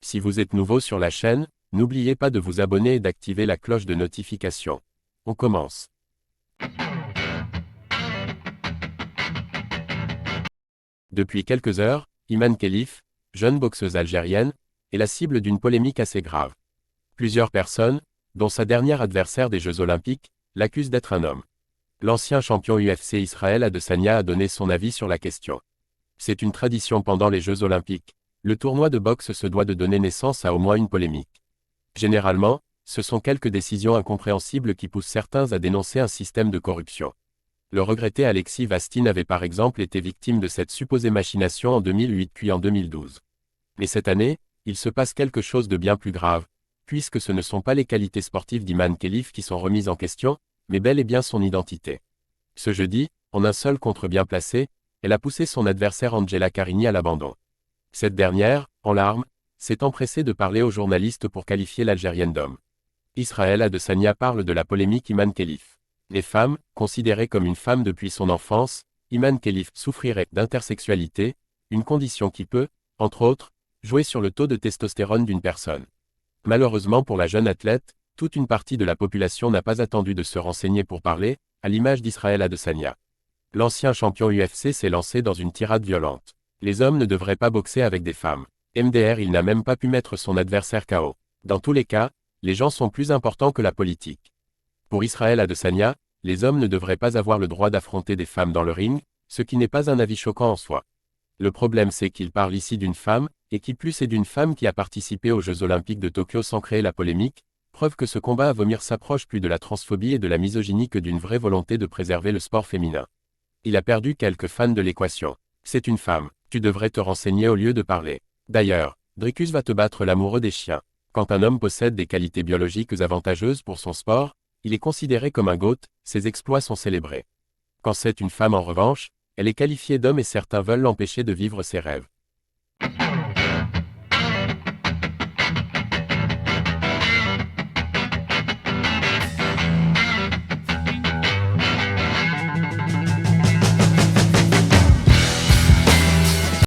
Si vous êtes nouveau sur la chaîne, n'oubliez pas de vous abonner et d'activer la cloche de notification. On commence. Depuis quelques heures, Iman Khelif, jeune boxeuse algérienne, est la cible d'une polémique assez grave. Plusieurs personnes, dont sa dernière adversaire des Jeux Olympiques, l'accusent d'être un homme. L'ancien champion UFC Israël Adesanya a donné son avis sur la question. C'est une tradition pendant les Jeux Olympiques. Le tournoi de boxe se doit de donner naissance à au moins une polémique. Généralement, ce sont quelques décisions incompréhensibles qui poussent certains à dénoncer un système de corruption. Le regretté Alexis Vastine avait par exemple été victime de cette supposée machination en 2008 puis en 2012. Mais cette année, il se passe quelque chose de bien plus grave, puisque ce ne sont pas les qualités sportives d'Iman Khelif qui sont remises en question, mais bel et bien son identité. Ce jeudi, en un seul contre bien placé, elle a poussé son adversaire Angela Carini à l'abandon. Cette dernière, en larmes, s'est empressée de parler aux journalistes pour qualifier l'Algérienne d'homme. Israël Adesanya parle de la polémique Iman Khelif. Les femmes, considérées comme une femme depuis son enfance, Iman Khelif souffrirait d'intersexualité, une condition qui peut, entre autres, jouer sur le taux de testostérone d'une personne. Malheureusement pour la jeune athlète, toute une partie de la population n'a pas attendu de se renseigner pour parler, à l'image d'Israël Adesanya. L'ancien champion UFC s'est lancé dans une tirade violente. Les hommes ne devraient pas boxer avec des femmes. MDR, il n'a même pas pu mettre son adversaire KO. Dans tous les cas, les gens sont plus importants que la politique. Pour Israël Adesanya, les hommes ne devraient pas avoir le droit d'affronter des femmes dans le ring, ce qui n'est pas un avis choquant en soi. Le problème c'est qu'il parle ici d'une femme, et qui plus est d'une femme qui a participé aux Jeux Olympiques de Tokyo sans créer la polémique, preuve que ce combat à vomir s'approche plus de la transphobie et de la misogynie que d'une vraie volonté de préserver le sport féminin. Il a perdu quelques fans de l'équation. C'est une femme. Tu devrais te renseigner au lieu de parler. D'ailleurs, Dricus va te battre l'amoureux des chiens. Quand un homme possède des qualités biologiques avantageuses pour son sport, il est considéré comme un GOAT, ses exploits sont célébrés. Quand c'est une femme en revanche, elle est qualifiée d'homme et certains veulent l'empêcher de vivre ses rêves.